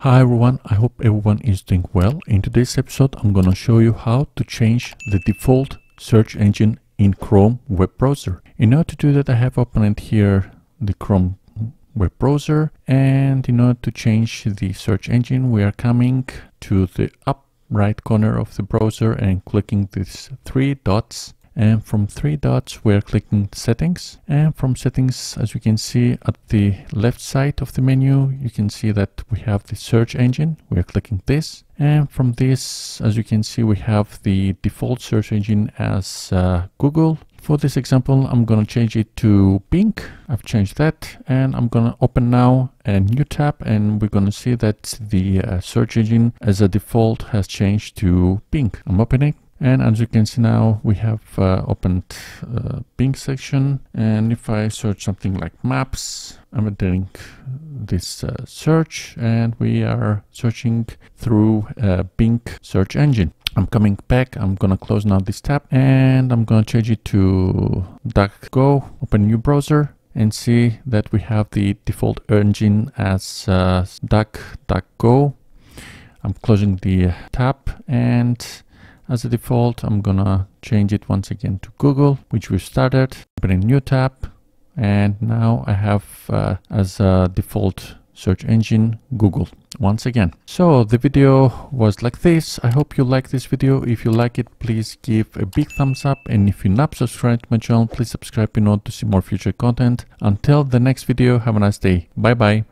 Hi everyone, I hope everyone is doing well. In today's episode, I'm going to show you how to change the default search engine in Chrome web browser. In order to do that, I have opened here the Chrome web browser, and in order to change the search engine, we are coming to the up right corner of the browser and clicking these three dots. And from three dots, we're clicking settings. And from settings, as you can see at the left side of the menu, you can see that we have the search engine. We're clicking this. And from this, as you can see, we have the default search engine as Google. For this example, I'm going to change it to Bing. I've changed that, and I'm going to open now a new tab, and we're going to see that the search engine as a default has changed to Bing. I'm opening. And as you can see now, we have opened Bing section. And if I search something like maps, I'm entering this search, and we are searching through Bing search engine. I'm coming back. I'm going to close now this tab, and I'm going to change it to DuckDuckGo. Open new browser and see that we have the default engine as DuckDuckGo. I'm closing the tab, and as a default, I'm gonna change it once again to Google, which we started. Opening new tab, and now I have as a default search engine Google once again. So the video was like this. I hope you like this video. If you like it, please give a big thumbs up, and if you're not subscribed to my channel, please subscribe in order to see more future content. Until the next video, have a nice day. Bye bye.